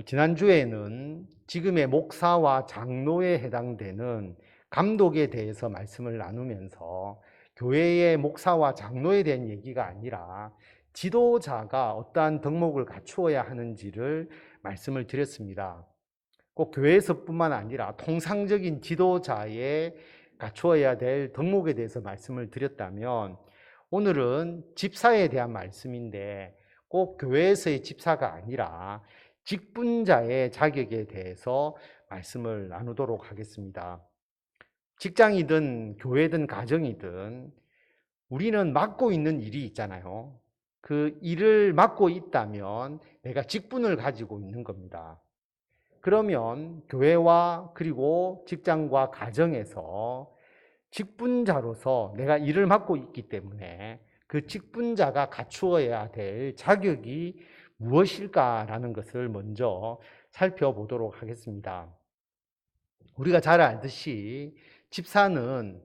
지난주에는 지금의 목사와 장로에 해당되는 감독에 대해서 말씀을 나누면서 교회의 목사와 장로에 대한 얘기가 아니라 지도자가 어떠한 덕목을 갖추어야 하는지를 말씀을 드렸습니다. 꼭 교회에서뿐만 아니라 통상적인 지도자의 갖추어야 될 덕목에 대해서 말씀을 드렸다면, 오늘은 집사에 대한 말씀인데 꼭 교회에서의 집사가 아니라 직분자의 자격에 대해서 말씀을 나누도록 하겠습니다. 직장이든 교회든 가정이든 우리는 맡고 있는 일이 있잖아요. 그 일을 맡고 있다면 내가 직분을 가지고 있는 겁니다. 그러면 교회와 그리고 직장과 가정에서 직분자로서 내가 일을 맡고 있기 때문에 그 직분자가 갖추어야 될 자격이 무엇일까라는 것을 먼저 살펴보도록 하겠습니다. 우리가 잘 알듯이 집사는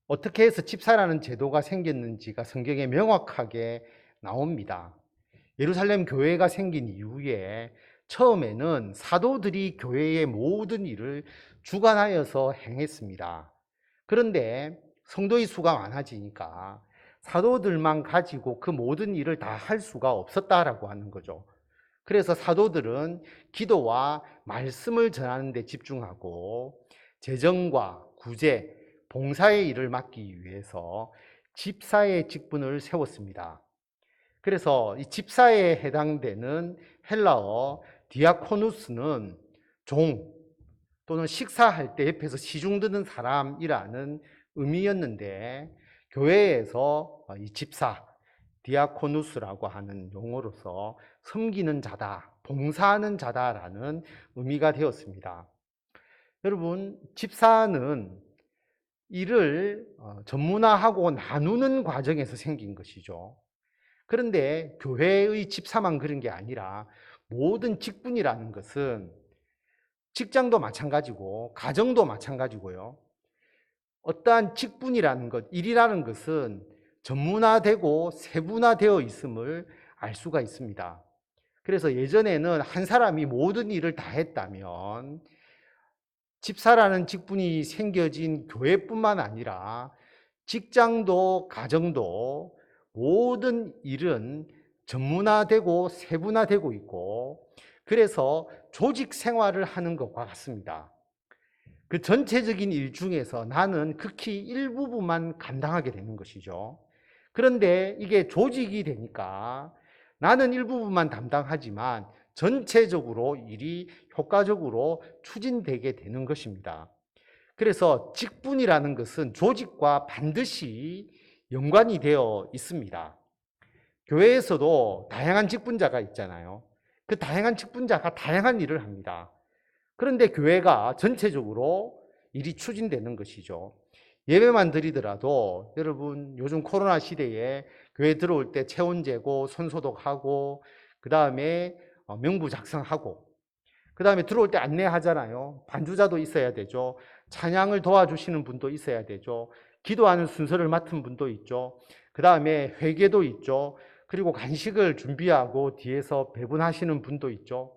어떻게 해서 집사라는 제도가 생겼는지가 성경에 명확하게 나옵니다. 예루살렘 교회가 생긴 이후에 처음에는 사도들이 교회의 모든 일을 주관하여서 행했습니다. 그런데 성도의 수가 많아지니까 사도들만 가지고 그 모든 일을 다 할 수가 없었다라고 하는 거죠. 그래서 사도들은 기도와 말씀을 전하는 데 집중하고 재정과 구제, 봉사의 일을 맡기 위해서 집사의 직분을 세웠습니다. 그래서 이 집사에 해당되는 헬라어 디아코누스는 종 또는 식사할 때 옆에서 시중 듣는 사람이라는 의미였는데, 교회에서 이 집사, 디아코누스라고 하는 용어로서 섬기는 자다, 봉사하는 자다라는 의미가 되었습니다. 여러분, 집사는 일을 전문화하고 나누는 과정에서 생긴 것이죠. 그런데 교회의 집사만 그런 게 아니라 모든 직분이라는 것은 직장도 마찬가지고 가정도 마찬가지고요. 어떠한 직분이라는 것, 일이라는 것은 전문화되고 세분화되어 있음을 알 수가 있습니다. 그래서 예전에는 한 사람이 모든 일을 다 했다면 집사라는 직분이 생겨진 교회뿐만 아니라 직장도 가정도 모든 일은 전문화되고 세분화되고 있고, 그래서 조직 생활을 하는 것과 같습니다. 그 전체적인 일 중에서 나는 극히 일부분만 감당하게 되는 것이죠. 그런데 이게 조직이 되니까 나는 일부분만 담당하지만 전체적으로 일이 효과적으로 추진되게 되는 것입니다. 그래서 직분이라는 것은 조직과 반드시 연관이 되어 있습니다. 교회에서도 다양한 직분자가 있잖아요. 그 다양한 직분자가 다양한 일을 합니다. 그런데 교회가 전체적으로 일이 추진되는 것이죠. 예배만 드리더라도 여러분, 요즘 코로나 시대에 교회 들어올 때 체온 재고 손 소독하고 그 다음에 명부 작성하고 그 다음에 들어올 때 안내하잖아요. 반주자도 있어야 되죠. 찬양을 도와주시는 분도 있어야 되죠. 기도하는 순서를 맡은 분도 있죠. 그 다음에 회개도 있죠. 그리고 간식을 준비하고 뒤에서 배분하시는 분도 있죠.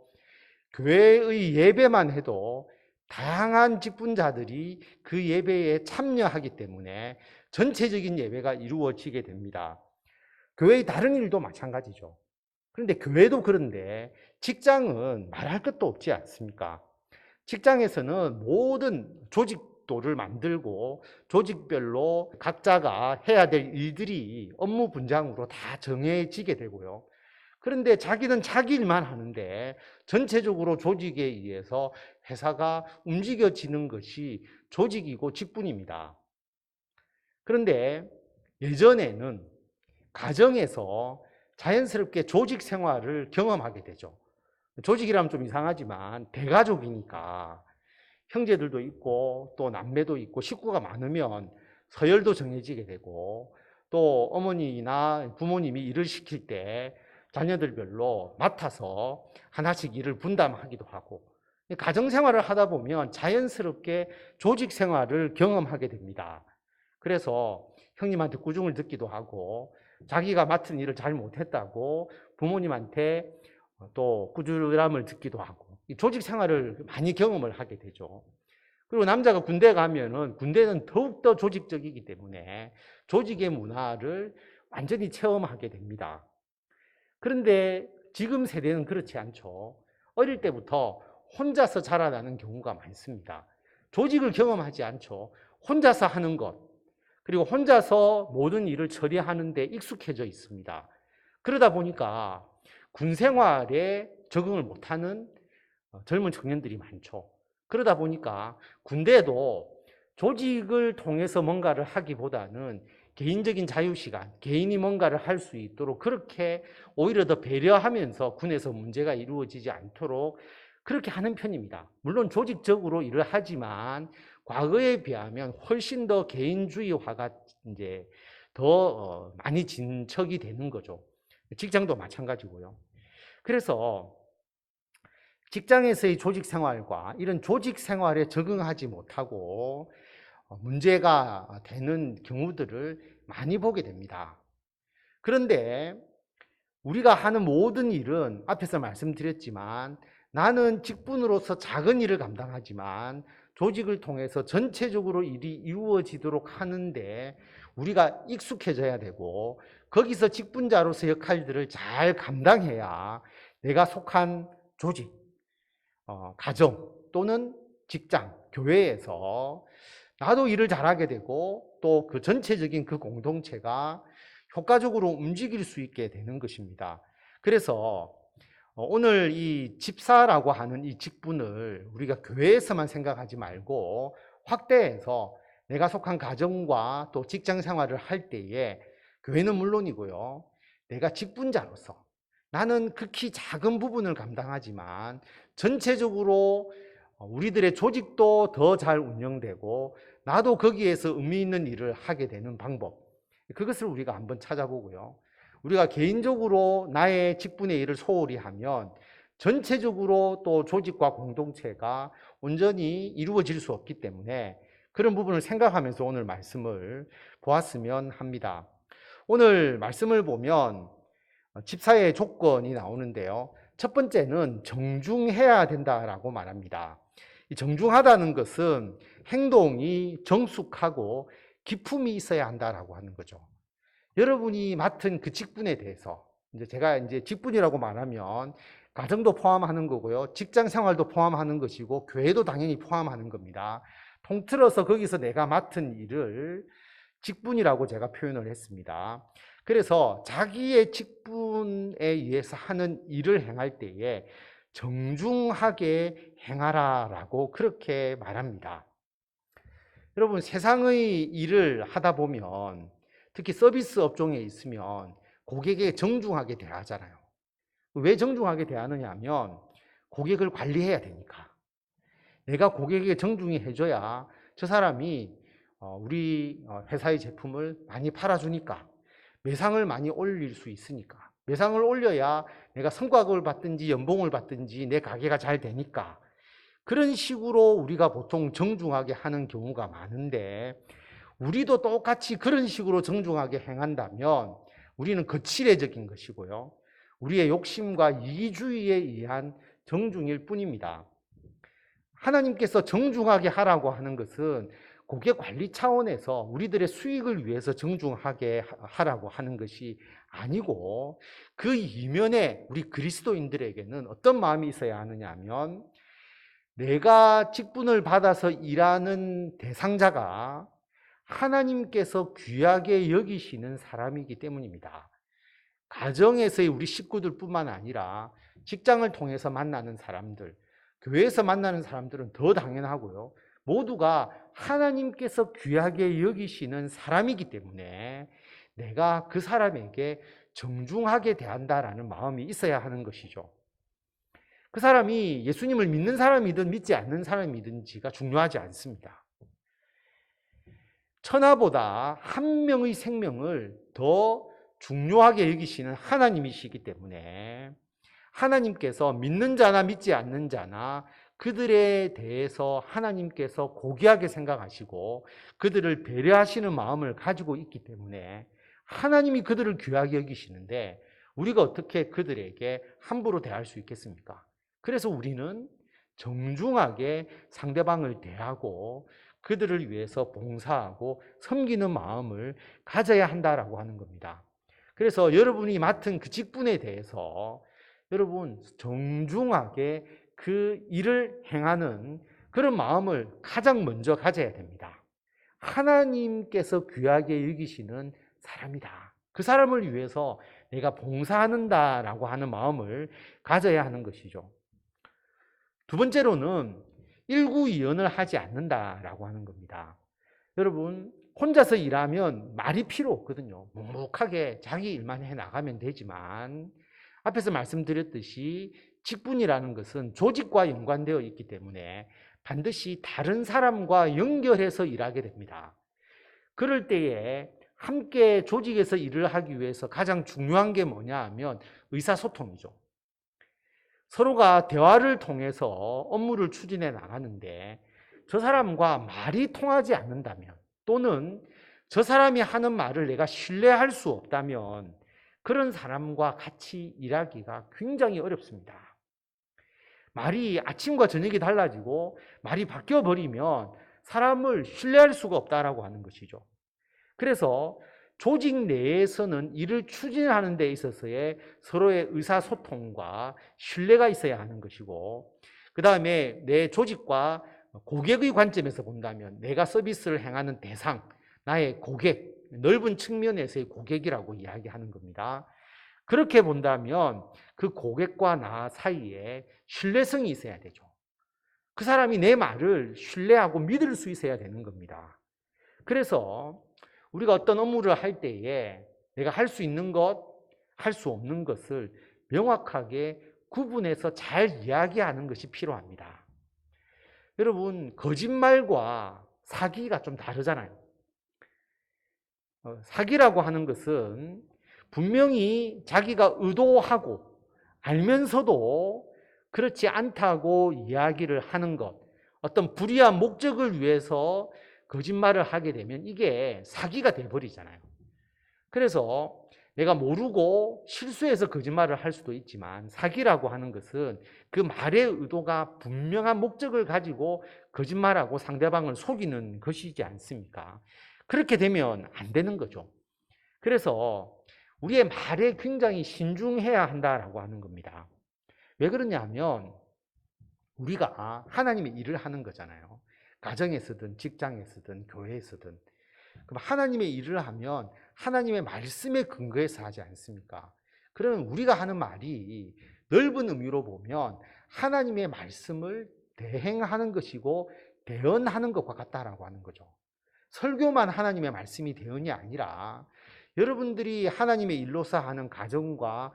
교회의 예배만 해도 다양한 직분자들이 그 예배에 참여하기 때문에 전체적인 예배가 이루어지게 됩니다. 교회의 다른 일도 마찬가지죠. 그런데 교회도 그런데 직장은 말할 것도 없지 않습니까? 직장에서는 모든 조직도를 만들고 조직별로 각자가 해야 될 일들이 업무 분장으로 다 정해지게 되고요. 그런데 자기는 자기 일만 하는데 전체적으로 조직에 의해서 회사가 움직여지는 것이 조직이고 직분입니다. 그런데 예전에는 가정에서 자연스럽게 조직 생활을 경험하게 되죠. 조직이라면 좀 이상하지만 대가족이니까 형제들도 있고 또 남매도 있고 식구가 많으면 서열도 정해지게 되고, 또 어머니나 부모님이 일을 시킬 때 자녀들별로 맡아서 하나씩 일을 분담하기도 하고, 가정생활을 하다 보면 자연스럽게 조직 생활을 경험하게 됩니다. 그래서 형님한테 꾸중을 듣기도 하고 자기가 맡은 일을 잘 못했다고 부모님한테 또 꾸준함을 듣기도 하고 이 조직 생활을 많이 경험을 하게 되죠. 그리고 남자가 군대 가면은 군대는 더욱더 조직적이기 때문에 조직의 문화를 완전히 체험하게 됩니다. 그런데 지금 세대는 그렇지 않죠. 어릴 때부터 혼자서 자라나는 경우가 많습니다. 조직을 경험하지 않죠. 혼자서 하는 것, 그리고 혼자서 모든 일을 처리하는 데 익숙해져 있습니다. 그러다 보니까 군 생활에 적응을 못하는 젊은 청년들이 많죠. 그러다 보니까 군대도 조직을 통해서 뭔가를 하기보다는 개인적인 자유시간, 개인이 뭔가를 할 수 있도록 그렇게 오히려 더 배려하면서 군에서 문제가 이루어지지 않도록 그렇게 하는 편입니다. 물론 조직적으로 일을 하지만 과거에 비하면 훨씬 더 개인주의화가 이제 더 많이 진척이 되는 거죠. 직장도 마찬가지고요. 그래서 직장에서의 조직 생활과 이런 조직 생활에 적응하지 못하고 문제가 되는 경우들을 많이 보게 됩니다. 그런데 우리가 하는 모든 일은 앞에서 말씀드렸지만 나는 직분으로서 작은 일을 감당하지만 조직을 통해서 전체적으로 일이 이루어지도록 하는데 우리가 익숙해져야 되고 거기서 직분자로서 역할들을 잘 감당해야 내가 속한 조직, 가정 또는 직장, 교회에서 나도 일을 잘하게 되고 또 그 전체적인 그 공동체가 효과적으로 움직일 수 있게 되는 것입니다. 그래서 오늘 이 집사라고 하는 이 직분을 우리가 교회에서만 생각하지 말고 확대해서 내가 속한 가정과 또 직장 생활을 할 때에 교회는 물론이고요. 내가 직분자로서 나는 극히 작은 부분을 감당하지만 전체적으로 우리들의 조직도 더 잘 운영되고 나도 거기에서 의미 있는 일을 하게 되는 방법, 그것을 우리가 한번 찾아보고요. 우리가 개인적으로 나의 직분의 일을 소홀히 하면 전체적으로 또 조직과 공동체가 온전히 이루어질 수 없기 때문에 그런 부분을 생각하면서 오늘 말씀을 보았으면 합니다. 오늘 말씀을 보면 집사의 조건이 나오는데요. 첫 번째는 정중해야 된다라고 말합니다. 이 정중하다는 것은 행동이 정숙하고 기품이 있어야 한다라고 하는 거죠. 여러분이 맡은 그 직분에 대해서 제가 직분이라고 말하면 가정도 포함하는 거고요. 직장 생활도 포함하는 것이고 교회도 당연히 포함하는 겁니다. 통틀어서 거기서 내가 맡은 일을 직분이라고 제가 표현을 했습니다. 그래서 자기의 직분에 의해서 하는 일을 행할 때에 정중하게 행하라라고 그렇게 말합니다. 여러분, 세상의 일을 하다 보면 특히 서비스 업종에 있으면 고객에게 정중하게 대하잖아요. 왜 정중하게 대하느냐 하면 고객을 관리해야 되니까. 내가 고객에게 정중히 해줘야 저 사람이 우리 회사의 제품을 많이 팔아주니까, 매상을 많이 올릴 수 있으니까, 매상을 올려야 내가 성과급을 받든지 연봉을 받든지 내 가게가 잘 되니까, 그런 식으로 우리가 보통 정중하게 하는 경우가 많은데 우리도 똑같이 그런 식으로 정중하게 행한다면 우리는 거칠해적인 것이고요. 우리의 욕심과 이기주의에 의한 정중일 뿐입니다. 하나님께서 정중하게 하라고 하는 것은 고객 관리 차원에서 우리들의 수익을 위해서 정중하게 하라고 하는 것이 아니고 그 이면에 우리 그리스도인들에게는 어떤 마음이 있어야 하느냐 하면 내가 직분을 받아서 일하는 대상자가 하나님께서 귀하게 여기시는 사람이기 때문입니다. 가정에서의 우리 식구들뿐만 아니라 직장을 통해서 만나는 사람들, 교회에서 만나는 사람들은 더 당연하고요. 모두가 하나님께서 귀하게 여기시는 사람이기 때문에 내가 그 사람에게 정중하게 대한다라는 마음이 있어야 하는 것이죠. 그 사람이 예수님을 믿는 사람이든 믿지 않는 사람이든지가 중요하지 않습니다. 천하보다 한 명의 생명을 더 중요하게 여기시는 하나님이시기 때문에 하나님께서 믿는 자나 믿지 않는 자나 그들에 대해서 하나님께서 고귀하게 생각하시고 그들을 배려하시는 마음을 가지고 있기 때문에 하나님이 그들을 귀하게 여기시는데 우리가 어떻게 그들에게 함부로 대할 수 있겠습니까? 그래서 우리는 정중하게 상대방을 대하고 그들을 위해서 봉사하고 섬기는 마음을 가져야 한다라고 하는 겁니다. 그래서 여러분이 맡은 그 직분에 대해서 여러분 정중하게 그 일을 행하는 그런 마음을 가장 먼저 가져야 됩니다. 하나님께서 귀하게 여기시는 사람이다. 그 사람을 위해서 내가 봉사한다라고 하는 마음을 가져야 하는 것이죠. 두 번째로는 일구이연을 하지 않는다라고 하는 겁니다. 여러분, 혼자서 일하면 말이 필요 없거든요. 묵묵하게 자기 일만 해 나가면 되지만 앞에서 말씀드렸듯이 직분이라는 것은 조직과 연관되어 있기 때문에 반드시 다른 사람과 연결해서 일하게 됩니다. 그럴 때에 함께 조직에서 일을 하기 위해서 가장 중요한 게 뭐냐 하면 의사소통이죠. 서로가 대화를 통해서 업무를 추진해 나가는데 저 사람과 말이 통하지 않는다면 또는 저 사람이 하는 말을 내가 신뢰할 수 없다면 그런 사람과 같이 일하기가 굉장히 어렵습니다. 말이 아침과 저녁이 달라지고 말이 바뀌어 버리면 사람을 신뢰할 수가 없다라고 하는 것이죠. 그래서 조직 내에서는 일을 추진하는 데 있어서의 서로의 의사소통과 신뢰가 있어야 하는 것이고, 그 다음에 내 조직과 고객의 관점에서 본다면 내가 서비스를 행하는 대상, 나의 고객, 넓은 측면에서의 고객이라고 이야기하는 겁니다. 그렇게 본다면 그 고객과 나 사이에 신뢰성이 있어야 되죠. 그 사람이 내 말을 신뢰하고 믿을 수 있어야 되는 겁니다. 그래서 우리가 어떤 업무를 할 때에 내가 할 수 있는 것, 할 수 없는 것을 명확하게 구분해서 잘 이야기하는 것이 필요합니다. 여러분, 거짓말과 사기가 좀 다르잖아요. 사기라고 하는 것은 분명히 자기가 의도하고 알면서도 그렇지 않다고 이야기를 하는 것, 어떤 불의한 목적을 위해서 거짓말을 하게 되면 이게 사기가 돼버리잖아요. 그래서 내가 모르고 실수해서 거짓말을 할 수도 있지만 사기라고 하는 것은 그 말의 의도가 분명한 목적을 가지고 거짓말하고 상대방을 속이는 것이지 않습니까? 그렇게 되면 안 되는 거죠. 그래서 우리의 말에 굉장히 신중해야 한다라고 하는 겁니다. 왜 그러냐면 우리가 하나님의 일을 하는 거잖아요. 가정에서든 직장에서든 교회에서든. 그럼 하나님의 일을 하면 하나님의 말씀에 근거해서 하지 않습니까? 그러면 우리가 하는 말이 넓은 의미로 보면 하나님의 말씀을 대행하는 것이고 대언하는 것과 같다라고 하는 거죠. 설교만 하나님의 말씀이 대언이 아니라 여러분들이 하나님의 일로서 하는 가정과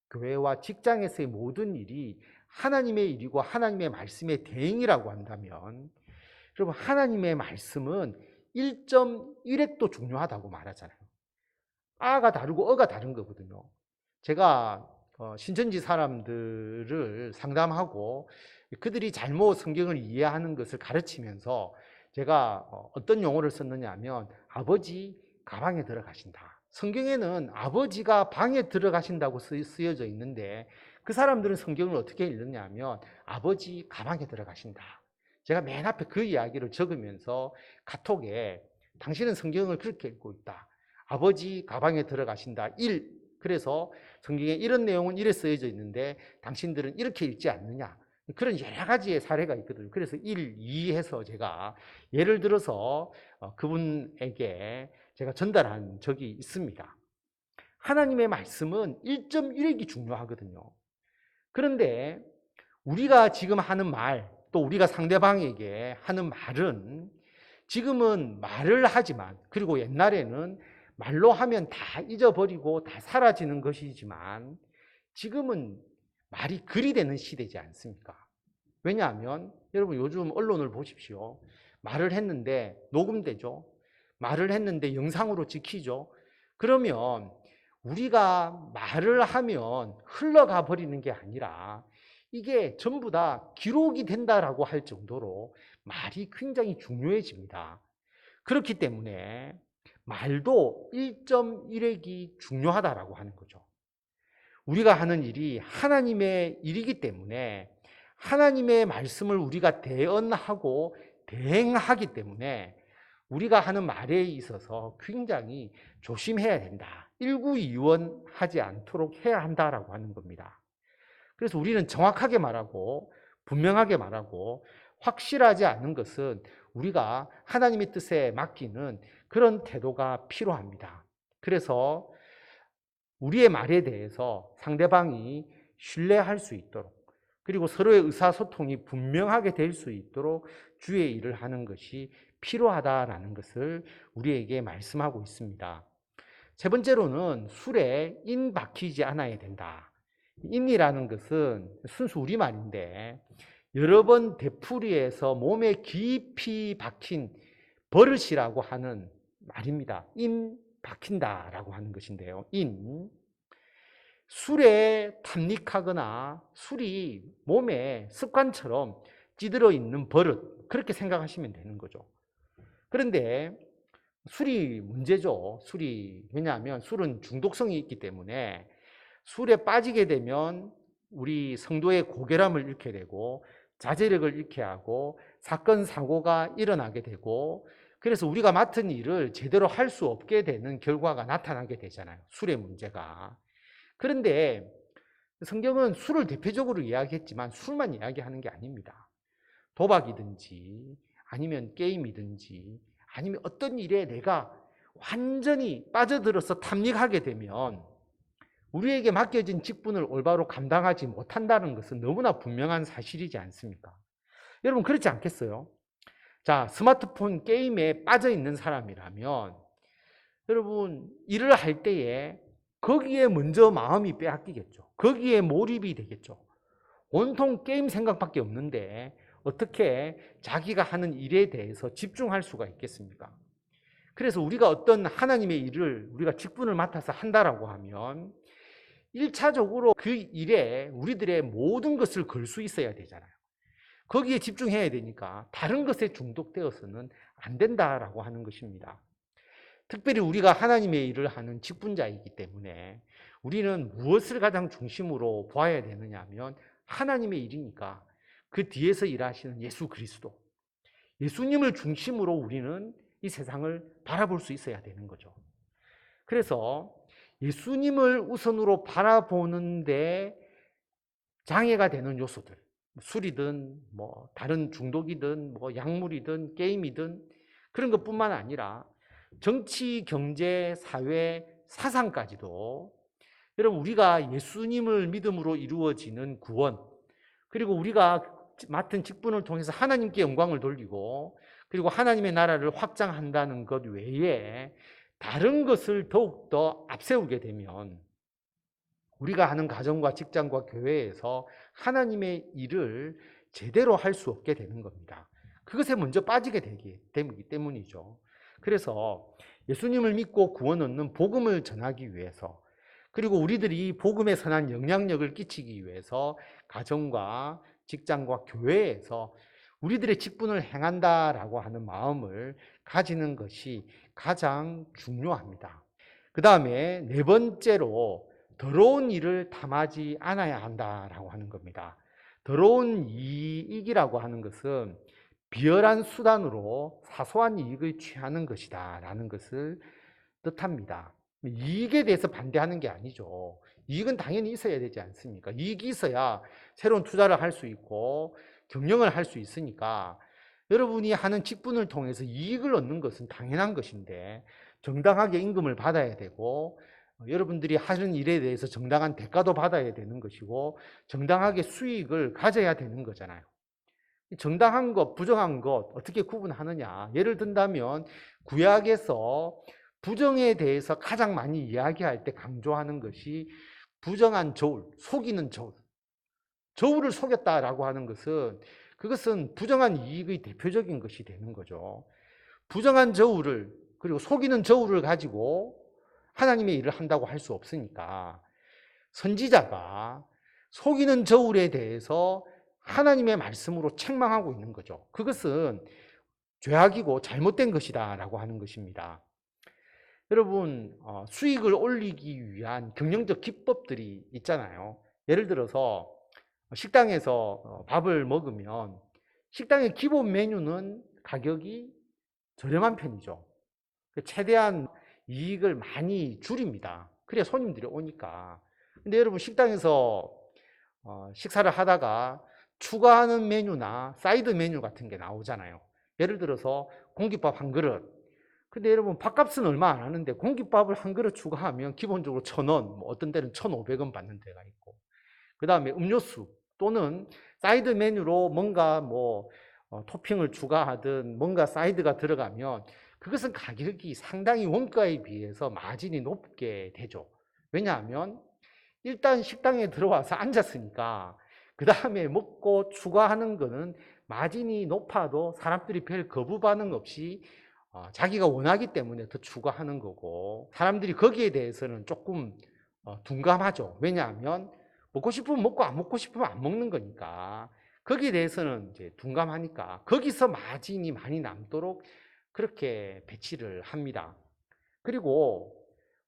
교회와 직장에서의 모든 일이 하나님의 일이고 하나님의 말씀의 대행이라고 한다면 여러분 하나님의 말씀은 1.1획도 중요하다고 말하잖아요. 아가 다르고 어가 다른 거거든요. 제가 신천지 사람들을 상담하고 그들이 잘못 성경을 이해하는 것을 가르치면서 제가 어떤 용어를 썼느냐 하면 아버지 가방에 들어가신다. 성경에는 아버지가 방에 들어가신다고 쓰여져 있는데 그 사람들은 성경을 어떻게 읽느냐 하면 아버지 가방에 들어가신다. 제가 맨 앞에 그 이야기를 적으면서 카톡에 당신은 성경을 그렇게 읽고 있다. 아버지 가방에 들어가신다. 1. 그래서 성경에 이런 내용은 이래 쓰여져 있는데 당신들은 이렇게 읽지 않느냐. 그런 여러 가지의 사례가 있거든요. 그래서 1, 2 해서 제가 예를 들어서 그분에게 제가 전달한 적이 있습니다. 하나님의 말씀은 1.1획이 중요하거든요. 그런데 우리가 지금 하는 말, 또 우리가 상대방에게 하는 말은 지금은 말을 하지만, 그리고 옛날에는 말로 하면 다 잊어버리고 다 사라지는 것이지만 지금은 말이 글이 되는 시대지 않습니까? 왜냐하면 여러분 요즘 언론을 보십시오. 말을 했는데 녹음되죠. 말을 했는데 영상으로 찍히죠. 그러면 우리가 말을 하면 흘러가 버리는 게 아니라 이게 전부 다 기록이 된다라고 할 정도로 말이 굉장히 중요해집니다. 그렇기 때문에 말도 1.1획이 중요하다라고 하는 거죠. 우리가 하는 일이 하나님의 일이기 때문에 하나님의 말씀을 우리가 대언하고 대행하기 때문에 우리가 하는 말에 있어서 굉장히 조심해야 된다. 일구이원하지 않도록 해야 한다라고 하는 겁니다. 그래서 우리는 정확하게 말하고 분명하게 말하고 확실하지 않은 것은 우리가 하나님의 뜻에 맡기는 그런 태도가 필요합니다. 그래서 우리의 말에 대해서 상대방이 신뢰할 수 있도록, 그리고 서로의 의사소통이 분명하게 될 수 있도록 주의 일을 하는 것이 필요하다라는 것을 우리에게 말씀하고 있습니다. 세 번째로는 술에 인 박히지 않아야 된다. 인이라는 것은 순수 우리말인데 여러 번 되풀이해서 몸에 깊이 박힌 버릇이라고 하는 말입니다. 인 박힌다라고 하는 것인데요. 인. 술에 탐닉하거나 술이 몸에 습관처럼 찌들어 있는 버릇, 그렇게 생각하시면 되는 거죠. 그런데 술이 문제죠. 술이. 왜냐하면 술은 중독성이 있기 때문에 술에 빠지게 되면 우리 성도의 고결함을 잃게 되고 자제력을 잃게 하고 사건, 사고가 일어나게 되고, 그래서 우리가 맡은 일을 제대로 할 수 없게 되는 결과가 나타나게 되잖아요. 술의 문제가. 그런데 성경은 술을 대표적으로 이야기했지만 술만 이야기하는 게 아닙니다. 도박이든지 아니면 게임이든지 아니면 어떤 일에 내가 완전히 빠져들어서 탐닉하게 되면 우리에게 맡겨진 직분을 올바로 감당하지 못한다는 것은 너무나 분명한 사실이지 않습니까? 여러분, 그렇지 않겠어요? 자, 스마트폰 게임에 빠져 있는 사람이라면 여러분, 일을 할 때에 거기에 먼저 마음이 빼앗기겠죠. 거기에 몰입이 되겠죠. 온통 게임 생각밖에 없는데 어떻게 자기가 하는 일에 대해서 집중할 수가 있겠습니까? 그래서 우리가 어떤 하나님의 일을 우리가 직분을 맡아서 한다라고 하면 1차적으로 그 일에 우리들의 모든 것을 걸 수 있어야 되잖아요. 거기에 집중해야 되니까 다른 것에 중독되어서는 안 된다라고 하는 것입니다. 특별히 우리가 하나님의 일을 하는 직분자이기 때문에 우리는 무엇을 가장 중심으로 보아야 되느냐 하면 하나님의 일이니까 그 뒤에서 일하시는 예수 그리스도, 예수님을 중심으로 우리는 이 세상을 바라볼 수 있어야 되는 거죠. 그래서 예수님을 우선으로 바라보는데 장애가 되는 요소들, 술이든 뭐 다른 중독이든 뭐 약물이든 게임이든 그런 것뿐만 아니라 정치, 경제, 사회, 사상까지도 여러분, 우리가 예수님을 믿음으로 이루어지는 구원, 그리고 우리가 맡은 직분을 통해서 하나님께 영광을 돌리고 그리고 하나님의 나라를 확장한다는 것 외에 다른 것을 더욱더 앞세우게 되면 우리가 하는 가정과 직장과 교회에서 하나님의 일을 제대로 할 수 없게 되는 겁니다. 그것에 먼저 빠지게 되기 때문이죠. 그래서 예수님을 믿고 구원 얻는 복음을 전하기 위해서, 그리고 우리들이 복음에 선한 영향력을 끼치기 위해서 가정과 직장과 교회에서 우리들의 직분을 행한다라고 하는 마음을 가지는 것이 가장 중요합니다. 그 다음에 네 번째로 더러운 일을 탐하지 않아야 한다라고 하는 겁니다. 더러운 이익이라고 하는 것은 비열한 수단으로 사소한 이익을 취하는 것이다 라는 것을 뜻합니다. 이익에 대해서 반대하는 게 아니죠. 이익은 당연히 있어야 되지 않습니까? 이익이 있어야 새로운 투자를 할 수 있고 경영을 할 수 있으니까 여러분이 하는 직분을 통해서 이익을 얻는 것은 당연한 것인데 정당하게 임금을 받아야 되고 여러분들이 하는 일에 대해서 정당한 대가도 받아야 되는 것이고 정당하게 수익을 가져야 되는 거잖아요. 정당한 것, 부정한 것 어떻게 구분하느냐? 예를 든다면 구약에서 부정에 대해서 가장 많이 이야기할 때 강조하는 것이 부정한 저울, 속이는 저울. 저울을 속였다라고 하는 것은 그것은 부정한 이익의 대표적인 것이 되는 거죠. 부정한 저울을, 그리고 속이는 저울을 가지고 하나님의 일을 한다고 할 수 없으니까 선지자가 속이는 저울에 대해서 하나님의 말씀으로 책망하고 있는 거죠. 그것은 죄악이고 잘못된 것이다 라고 하는 것입니다. 여러분, 수익을 올리기 위한 경영적 기법들이 있잖아요. 예를 들어서 식당에서 밥을 먹으면 식당의 기본 메뉴는 가격이 저렴한 편이죠. 최대한 이익을 많이 줄입니다. 그래야 손님들이 오니까. 근데 여러분, 식당에서 식사를 하다가 추가하는 메뉴나 사이드 메뉴 같은 게 나오잖아요. 예를 들어서 공깃밥 한 그릇. 근데 여러분, 밥값은 얼마 안 하는데 공깃밥을 한 그릇 추가하면 기본적으로 1,000원, 뭐 어떤 때는 1,500원 받는 데가 있고, 그 다음에 음료수 또는 사이드 메뉴로 뭔가 뭐 토핑을 추가하든 뭔가 사이드가 들어가면 그것은 가격이 상당히 원가에 비해서 마진이 높게 되죠. 왜냐하면 일단 식당에 들어와서 앉았으니까 그 다음에 먹고 추가하는 거는 마진이 높아도 사람들이 별 거부 반응 없이 자기가 원하기 때문에 더 추가하는 거고, 사람들이 거기에 대해서는 조금 둔감하죠. 왜냐하면 먹고 싶으면 먹고 안 먹고 싶으면 안 먹는 거니까. 거기에 대해서는 이제 둔감하니까 거기서 마진이 많이 남도록 그렇게 배치를 합니다. 그리고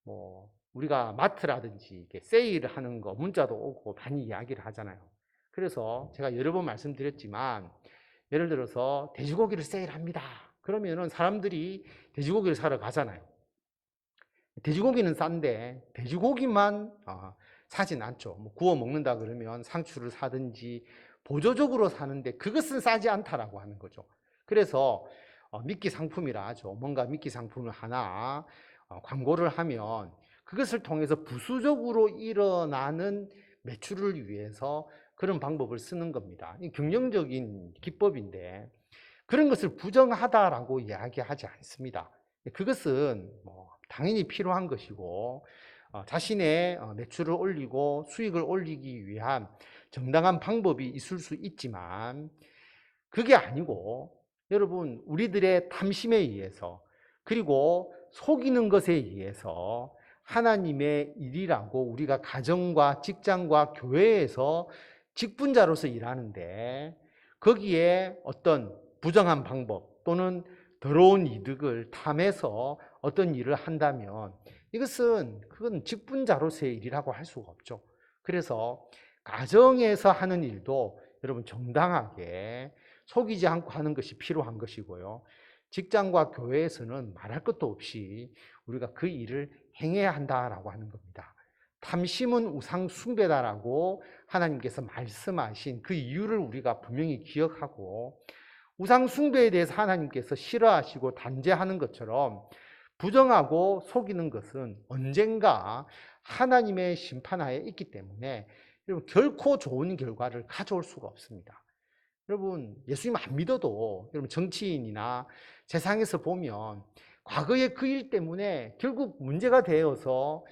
뭐 우리가 마트라든지 이렇게 세일을 하는 거 문자도 오고 많이 이야기를 하잖아요. 그래서 제가 여러 번 말씀드렸지만, 예를 들어서 돼지고기를 세일합니다. 그러면은 사람들이 돼지고기를 사러 가잖아요. 돼지고기는 싼데 돼지고기만 사진 않죠. 뭐 구워 먹는다 그러면 상추를 사든지 보조적으로 사는데 그것은 싸지 않다라고 하는 거죠. 그래서 미끼 상품이라 하죠. 뭔가 미끼 상품을 하나 광고를 하면 그것을 통해서 부수적으로 일어나는 매출을 위해서 그런 방법을 쓰는 겁니다. 이 경영적인 기법인데 그런 것을 부정하다라고 이야기하지 않습니다. 그것은 뭐 당연히 필요한 것이고 자신의 매출을 올리고 수익을 올리기 위한 정당한 방법이 있을 수 있지만, 그게 아니고 여러분, 우리들의 탐심에 의해서 그리고 속이는 것에 의해서 하나님의 일이라고 우리가 가정과 직장과 교회에서 직분자로서 일하는데 거기에 어떤 부정한 방법 또는 더러운 이득을 탐해서 어떤 일을 한다면 그건 직분자로서의 일이라고 할 수가 없죠. 그래서 가정에서 하는 일도 여러분 정당하게 속이지 않고 하는 것이 필요한 것이고요. 직장과 교회에서는 말할 것도 없이 우리가 그 일을 행해야 한다라고 하는 겁니다. 탐심은 우상 숭배다라고 하나님께서 말씀하신 그 이유를 우리가 분명히 기억하고, 우상 숭배에 대해서 하나님께서 싫어하시고 단죄하는 것처럼 부정하고 속이는 것은 언젠가 하나님의 심판하에 있기 때문에 여러분, 결코 좋은 결과를 가져올 수가 없습니다. 여러분, 예수님 안 믿어도 여러분 정치인이나 세상에서 보면 과거의 그 일 때문에 결국 문제가 되어서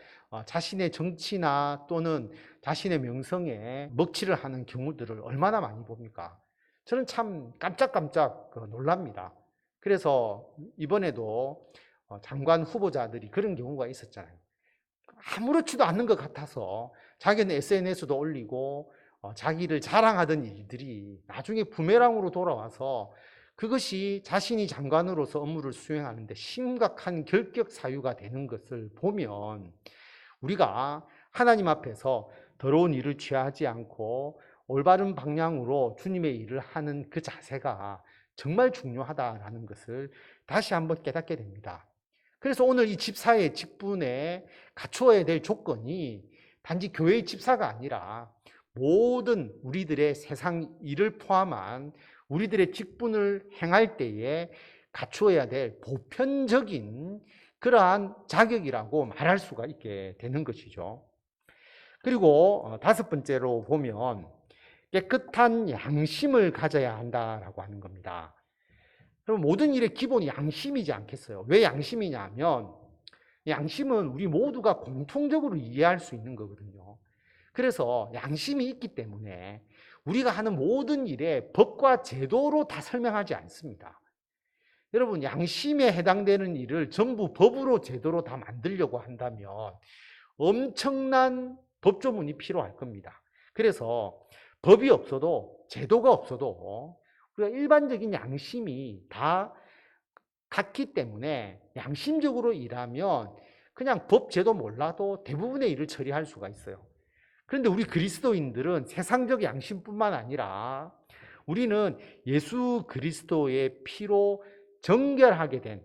자신의 정치나 또는 자신의 명성에 먹칠을 하는 경우들을 얼마나 많이 봅니까? 저는 참 깜짝깜짝 놀랍니다. 그래서 이번에도 장관 후보자들이 그런 경우가 있었잖아요. 아무렇지도 않는 것 같아서 자기는 SNS도 올리고 자기를 자랑하던 일들이 나중에 부메랑으로 돌아와서 그것이 자신이 장관으로서 업무를 수행하는데 심각한 결격 사유가 되는 것을 보면, 우리가 하나님 앞에서 더러운 일을 취하지 않고 올바른 방향으로 주님의 일을 하는 그 자세가 정말 중요하다라는 것을 다시 한번 깨닫게 됩니다. 그래서 오늘 이 집사의 직분에 갖추어야 될 조건이 단지 교회의 집사가 아니라 모든 우리들의 세상 일을 포함한 우리들의 직분을 행할 때에 갖추어야 될 보편적인 그러한 자격이라고 말할 수가 있게 되는 것이죠. 그리고 다섯 번째로 보면 깨끗한 양심을 가져야 한다라고 하는 겁니다. 그럼 모든 일의 기본이 양심이지 않겠어요? 왜 양심이냐면 양심은 우리 모두가 공통적으로 이해할 수 있는 거거든요. 그래서 양심이 있기 때문에 우리가 하는 모든 일에 법과 제도로 다 설명하지 않습니다. 여러분, 양심에 해당되는 일을 전부 법으로 제도로 다 만들려고 한다면 엄청난 법조문이 필요할 겁니다. 그래서 법이 없어도 제도가 없어도 우리가 일반적인 양심이 다 같기 때문에 양심적으로 일하면 그냥 법 제도 몰라도 대부분의 일을 처리할 수가 있어요. 그런데 우리 그리스도인들은 세상적 양심뿐만 아니라 우리는 예수 그리스도의 피로 정결하게 된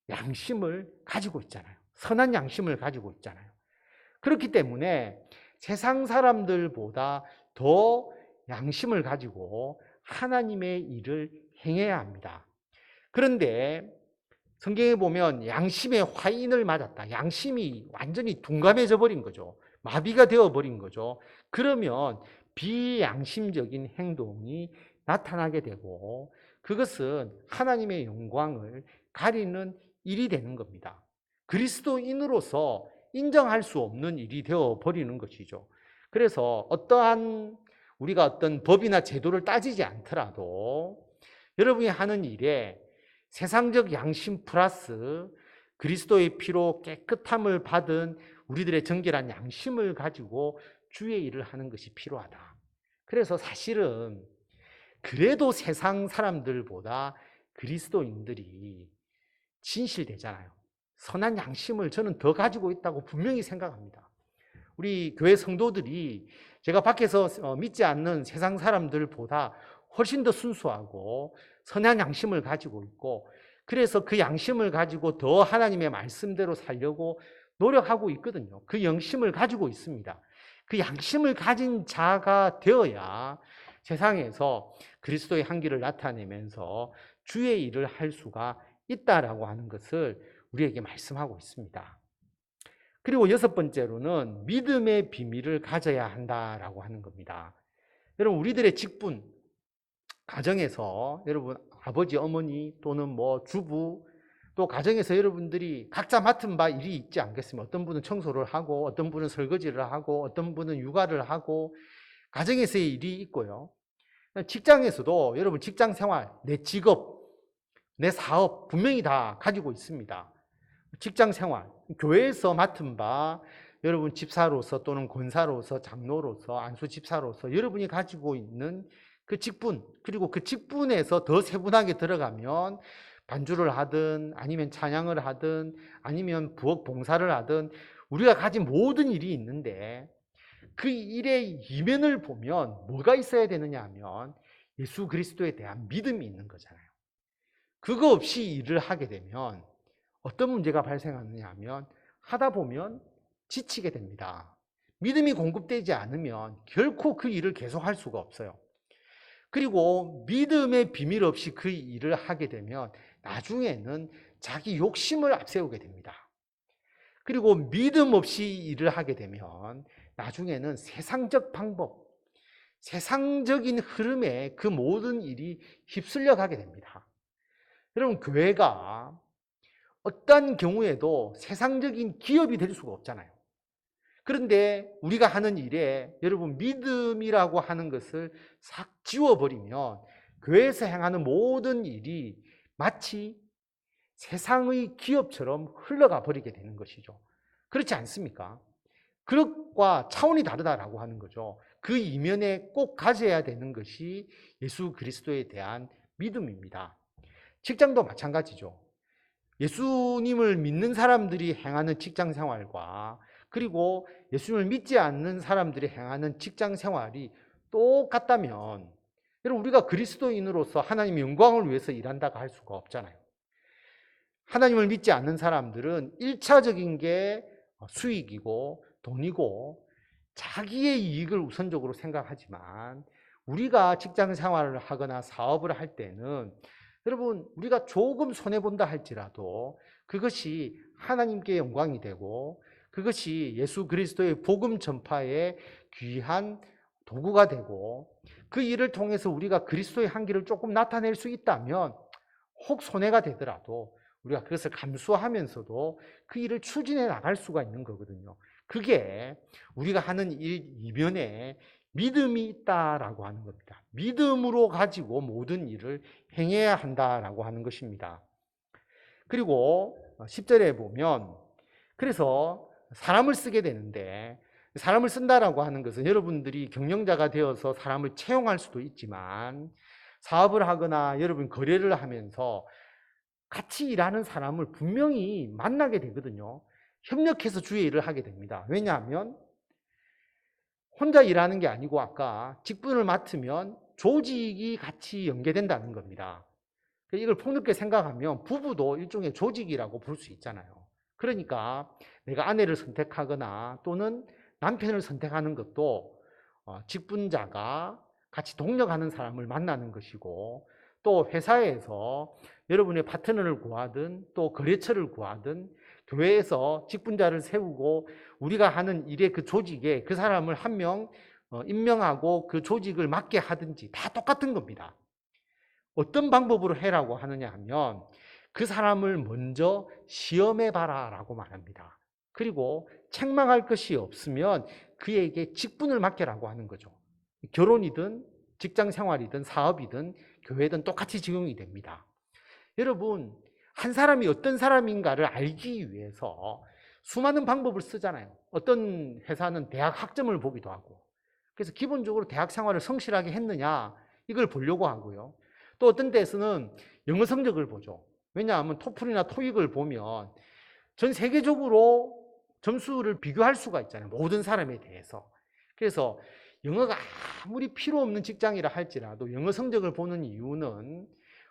양심을 가지고 있잖아요. 선한 양심을 가지고 있잖아요. 그렇기 때문에 세상 사람들보다 더 양심을 가지고 하나님의 일을 행해야 합니다. 그런데 성경에 보면 양심의 화인을 맞았다. 양심이 완전히 둔감해져 버린 거죠. 마비가 되어 버린 거죠. 그러면 비양심적인 행동이 나타나게 되고 그것은 하나님의 영광을 가리는 일이 되는 겁니다. 그리스도인으로서 인정할 수 없는 일이 되어 버리는 것이죠. 그래서 우리가 어떤 법이나 제도를 따지지 않더라도 여러분이 하는 일에 세상적 양심 플러스 그리스도의 피로 깨끗함을 받은 우리들의 정결한 양심을 가지고 주의 일을 하는 것이 필요하다. 그래서 사실은 그래도 세상 사람들보다 그리스도인들이 진실되잖아요. 선한 양심을 저는 더 가지고 있다고 분명히 생각합니다. 우리 교회 성도들이 제가 밖에서 믿지 않는 세상 사람들보다 훨씬 더 순수하고 선한 양심을 가지고 있고 그래서 그 양심을 가지고 더 하나님의 말씀대로 살려고 노력하고 있거든요. 그 양심을 가지고 있습니다. 그 양심을 가진 자가 되어야 세상에서 그리스도의 향기를 나타내면서 주의 일을 할 수가 있다라고 하는 것을 우리에게 말씀하고 있습니다. 그리고 여섯 번째로는 믿음의 비밀을 가져야 한다라고 하는 겁니다. 여러분 우리들의 직분, 가정에서 여러분 아버지, 어머니 또는 뭐 주부 또 가정에서 여러분들이 각자 맡은 바 일이 있지 않겠습니까? 어떤 분은 청소를 하고 어떤 분은 설거지를 하고 어떤 분은 육아를 하고 가정에서의 일이 있고요. 직장에서도 여러분 직장 생활, 내 직업, 내 사업 분명히 다 가지고 있습니다. 직장 생활, 교회에서 맡은 바 여러분 집사로서 또는 권사로서 장로로서 안수 집사로서 여러분이 가지고 있는 그 직분, 그리고 그 직분에서 더 세분하게 들어가면 반주를 하든 아니면 찬양을 하든 아니면 부엌 봉사를 하든 우리가 가진 모든 일이 있는데 그 일의 이면을 보면 뭐가 있어야 되느냐 하면 예수 그리스도에 대한 믿음이 있는 거잖아요. 그거 없이 일을 하게 되면 어떤 문제가 발생하느냐 하면 하다 보면 지치게 됩니다. 믿음이 공급되지 않으면 결코 그 일을 계속할 수가 없어요. 그리고 믿음의 비밀 없이 그 일을 하게 되면 나중에는 자기 욕심을 앞세우게 됩니다. 그리고 믿음 없이 일을 하게 되면 나중에는 세상적 방법, 세상적인 흐름에 그 모든 일이 휩쓸려 가게 됩니다. 여러분 교회가 어떤 경우에도 세상적인 기업이 될 수가 없잖아요. 그런데 우리가 하는 일에 여러분 믿음이라고 하는 것을 싹 지워버리면 교회에서 행하는 모든 일이 마치 세상의 기업처럼 흘러가 버리게 되는 것이죠. 그렇지 않습니까? 그것과 차원이 다르다라고 하는 거죠. 그 이면에 꼭 가져야 되는 것이 예수 그리스도에 대한 믿음입니다. 직장도 마찬가지죠. 예수님을 믿는 사람들이 행하는 직장 생활과 그리고 예수님을 믿지 않는 사람들이 행하는 직장 생활이 똑같다면 여러분 우리가 그리스도인으로서 하나님의 영광을 위해서 일한다고 할 수가 없잖아요. 하나님을 믿지 않는 사람들은 1차적인 게 수익이고 돈이고 자기의 이익을 우선적으로 생각하지만 우리가 직장 생활을 하거나 사업을 할 때는 여러분 우리가 조금 손해본다 할지라도 그것이 하나님께 영광이 되고 그것이 예수 그리스도의 복음 전파의 귀한 도구가 되고 그 일을 통해서 우리가 그리스도의 향기를 조금 나타낼 수 있다면 혹 손해가 되더라도 우리가 그것을 감수하면서도 그 일을 추진해 나갈 수가 있는 거거든요. 그게 우리가 하는 일 이면에 믿음이 있다라고 하는 겁니다. 믿음으로 가지고 모든 일을 행해야 한다라고 하는 것입니다. 그리고 10절에 보면 그래서 사람을 쓰게 되는데 사람을 쓴다라고 하는 것은 여러분들이 경영자가 되어서 사람을 채용할 수도 있지만 사업을 하거나 여러분 거래를 하면서 같이 일하는 사람을 분명히 만나게 되거든요. 협력해서 주의 일을 하게 됩니다. 왜냐하면 혼자 일하는 게 아니고 아까 직분을 맡으면 조직이 같이 연계된다는 겁니다. 이걸 폭넓게 생각하면 부부도 일종의 조직이라고 볼 수 있잖아요. 그러니까 내가 아내를 선택하거나 또는 남편을 선택하는 것도 직분자가 같이 동력하는 사람을 만나는 것이고, 또 회사에서 여러분의 파트너를 구하든 또 거래처를 구하든 교회에서 직분자를 세우고 우리가 하는 일의 그 조직에 그 사람을 한 명 임명하고 그 조직을 맡게 하든지 다 똑같은 겁니다. 어떤 방법으로 해라고 하느냐 하면 그 사람을 먼저 시험해 봐라 라고 말합니다. 그리고 책망할 것이 없으면 그에게 직분을 맡겨라고 하는 거죠. 결혼이든 직장 생활이든 사업이든 교회든 똑같이 적용이 됩니다. 여러분, 한 사람이 어떤 사람인가를 알기 위해서 수많은 방법을 쓰잖아요. 어떤 회사는 대학 학점을 보기도 하고, 그래서 기본적으로 대학 생활을 성실하게 했느냐 이걸 보려고 하고요. 또 어떤 데서는 영어 성적을 보죠. 왜냐하면 토플이나 토익을 보면 전 세계적으로 점수를 비교할 수가 있잖아요. 모든 사람에 대해서. 그래서 영어가 아무리 필요 없는 직장이라 할지라도 영어 성적을 보는 이유는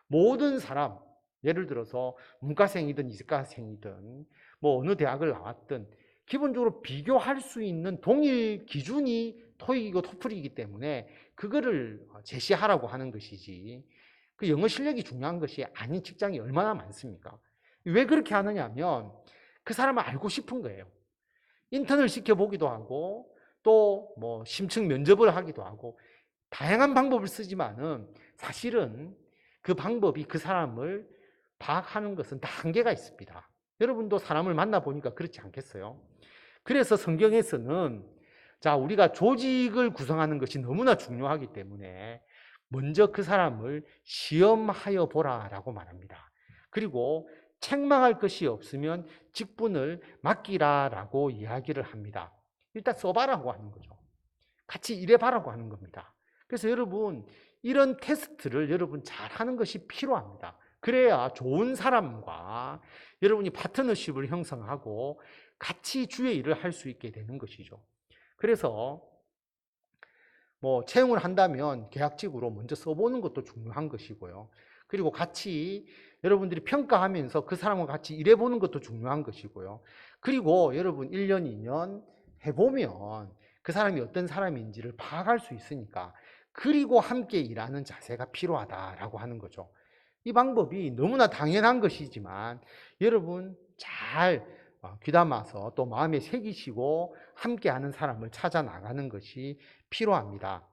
모든 사람, 예를 들어서 문과생이든 이과생이든 뭐 어느 대학을 나왔든 기본적으로 비교할 수 있는 동일 기준이 토익이고 토플이기 때문에 그거를 제시하라고 하는 것이지, 그 영어 실력이 중요한 것이 아닌 직장이 얼마나 많습니까? 왜 그렇게 하느냐 하면 그 사람을 알고 싶은 거예요. 인턴을 시켜보기도 하고 또 뭐 심층 면접을 하기도 하고 다양한 방법을 쓰지만은 사실은 그 방법이 그 사람을 파악하는 것은 다 한계가 있습니다. 여러분도 사람을 만나보니까 그렇지 않겠어요? 그래서 성경에서는 자, 우리가 조직을 구성하는 것이 너무나 중요하기 때문에 먼저 그 사람을 시험하여 보라라고 말합니다. 그리고 책망할 것이 없으면 직분을 맡기라라고 이야기를 합니다. 일단 써봐라고 하는 거죠. 같이 일해봐라고 하는 겁니다. 그래서 여러분, 이런 테스트를 여러분 잘 하는 것이 필요합니다. 그래야 좋은 사람과 여러분이 파트너십을 형성하고 같이 주의 일을 할 수 있게 되는 것이죠. 그래서 뭐 채용을 한다면 계약직으로 먼저 써보는 것도 중요한 것이고요. 그리고 같이 여러분들이 평가하면서 그 사람과 같이 일해보는 것도 중요한 것이고요. 그리고 여러분 1년, 2년 해보면 그 사람이 어떤 사람인지를 파악할 수 있으니까 그리고 함께 일하는 자세가 필요하다라고 하는 거죠. 이 방법이 너무나 당연한 것이지만 여러분 잘 귀담아서 또 마음에 새기시고 함께하는 사람을 찾아 나가는 것이 필요합니다.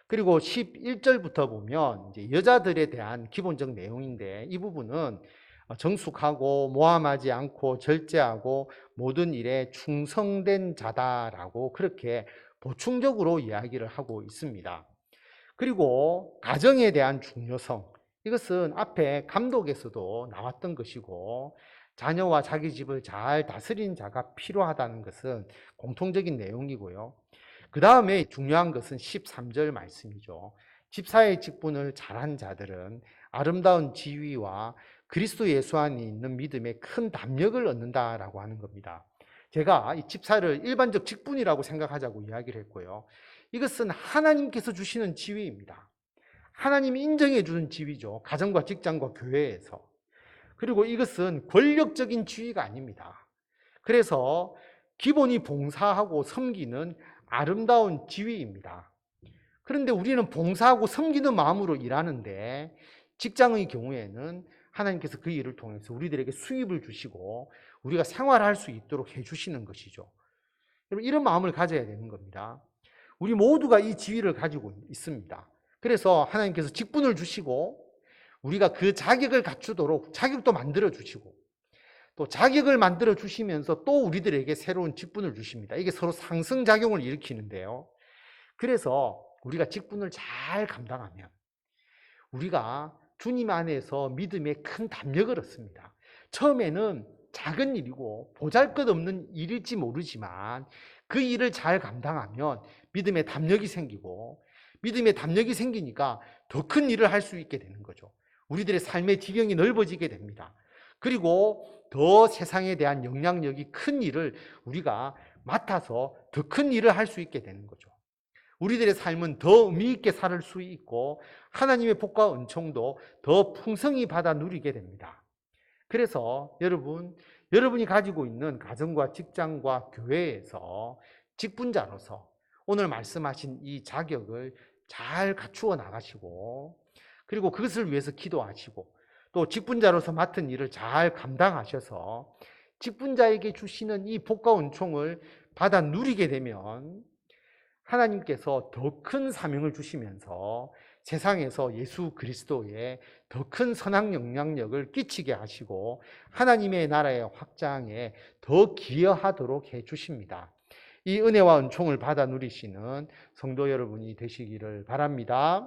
그리고 11절부터 보면 이제 여자들에 대한 기본적 내용인데, 이 부분은 정숙하고 모함하지 않고 절제하고 모든 일에 충성된 자다라고 그렇게 보충적으로 이야기를 하고 있습니다. 그리고 가정에 대한 중요성, 이것은 앞에 감독에서도 나왔던 것이고 자녀와 자기 집을 잘 다스리는 자가 필요하다는 것은 공통적인 내용이고요. 그 다음에 중요한 것은 13절 말씀이죠. 집사의 직분을 잘한 자들은 아름다운 지위와 그리스도 예수 안에 있는 믿음에 큰 담력을 얻는다라고 하는 겁니다. 제가 이 집사를 일반적 직분이라고 생각하자고 이야기를 했고요. 이것은 하나님께서 주시는 지위입니다. 하나님이 인정해 주는 지위죠. 가정과 직장과 교회에서. 그리고 이것은 권력적인 지위가 아닙니다. 그래서 기본이 봉사하고 섬기는 아름다운 지위입니다. 그런데 우리는 봉사하고 섬기는 마음으로 일하는데 직장의 경우에는 하나님께서 그 일을 통해서 우리들에게 수입을 주시고 우리가 생활할 수 있도록 해주시는 것이죠. 여러분, 이런 마음을 가져야 되는 겁니다. 우리 모두가 이 지위를 가지고 있습니다. 그래서 하나님께서 직분을 주시고 우리가 그 자격을 갖추도록 자격도 만들어 주시고 또 자격을 만들어 주시면서 또 우리들에게 새로운 직분을 주십니다. 이게 서로 상승작용을 일으키는데요. 그래서 우리가 직분을 잘 감당하면 우리가 주님 안에서 믿음의 큰 담력을 얻습니다. 처음에는 작은 일이고 보잘것없는 일일지 모르지만 그 일을 잘 감당하면 믿음의 담력이 생기고 믿음의 담력이 생기니까 더 큰 일을 할 수 있게 되는 거죠. 우리들의 삶의 지경이 넓어지게 됩니다. 그리고 더 세상에 대한 영향력이 큰 일을 우리가 맡아서 더 큰 일을 할 수 있게 되는 거죠. 우리들의 삶은 더 의미 있게 살 수 있고 하나님의 복과 은총도 더 풍성히 받아 누리게 됩니다. 그래서 여러분이 가지고 있는 가정과 직장과 교회에서 직분자로서 오늘 말씀하신 이 자격을 잘 갖추어 나가시고, 그리고 그것을 위해서 기도하시고, 또 직분자로서 맡은 일을 잘 감당하셔서 직분자에게 주시는 이 복과 은총을 받아 누리게 되면 하나님께서 더 큰 사명을 주시면서 세상에서 예수 그리스도의 더 큰 선한 영향력을 끼치게 하시고 하나님의 나라의 확장에 더 기여하도록 해 주십니다. 이 은혜와 은총을 받아 누리시는 성도 여러분이 되시기를 바랍니다.